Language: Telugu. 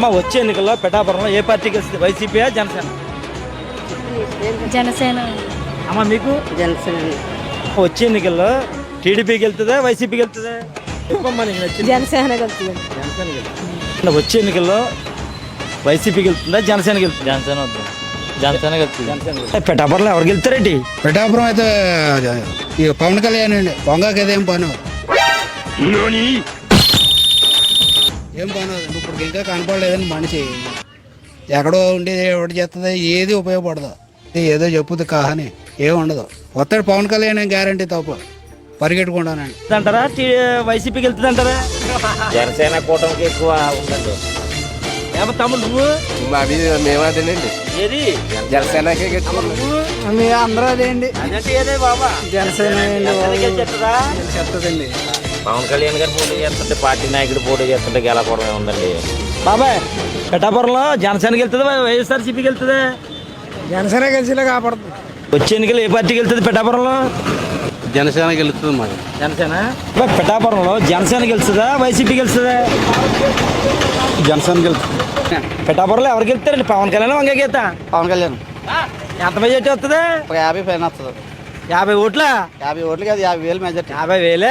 అమ్మ వచ్చే ఎన్నికల్లో పిఠాపురంలో ఏ పార్టీకి వస్తుంది, వైసీపీ జనసేన? జనసేన. అమ్మ మీకు జనసేన. వచ్చే ఎన్నికల్లో టీడీపీకి వెళ్తుందా వైసీపీకి వెళ్తుందా? చెప్పమ్మా నీకు నచ్చింది. జనసేన వెళ్తుంది. జనసేనకి వెళ్తుంది. వచ్చే ఎన్నికల్లో వైసీపీకి వెళ్తుందా జనసేనకి వెళ్తుందా? జనసేన వద్దు, జనసేనకి వస్తుంది. జనసేన. పిఠాపురంలో ఎవరికి వెళ్తారేంటి? పిఠాపురం అయితే ఈ పవన్ కళ్యాణ్ అండి. పొంగకి అయితే ఏం పని ఏం పని ఇప్పుడు ఇంకా కనపడలేదని మనిషి ఎక్కడో ఉండేది ఒకటి చేస్తుంది, ఏది ఉపయోగపడదు. ఏదో చెప్పుద్ది కాని ఏమి ఉండదు. వస్తాడు పవన్ కళ్యాణ్ గ్యారంటీ తప్ప పరిగెట్టుకుంటానండి. అంటారా వైసీపీకి వెళ్తుంది అంటారా? జనసేన కూటమికి ఎక్కువ ఉందండి. ఏమో తమ్ముడు నువ్వు అవి మేమదేనండి, ఏది జనసేనకి అందరూ అదేండి. అదంటే ఏదే బాబా జనసేన చెప్తుందా? చెప్తుందండి. పవన్ కళ్యాణ్ గారు పోటీ చేస్తుంటే, పార్టీ నాయకుడు పోటీ చేస్తుంటే గెలకూడమే ఉందండి. బాబాయ్ పిఠాపురంలో జనసేనకి వెళ్తుందా వైఎస్ఆర్సీపీకి వెళ్తుందా? జనసేన కలిసిలా కాపాడుతుంది. వచ్చే ఎన్నికలు ఏ పార్టీకి వెళ్తుంది పిఠాపురంలో? జనసేన గెలుస్తుంది మరి. జనసేన. పిఠాపురంలో జనసేన గెలుస్తుందా వైసీపీ గెలుస్తుందా? జనసేన గెలుస్తుంది. పిఠాపురంలో ఎవరికి వెళ్తారండి? పవన్ కళ్యాణ్ వంగగీత? పవన్ కళ్యాణ్ ఎంత మెజార్టీ వస్తుంది? ఒక 50 పైన వస్తుంది. 50 ఓట్ల? 50 ఓట్లు కాదు, 50,000 మెజార్టీ. 50,000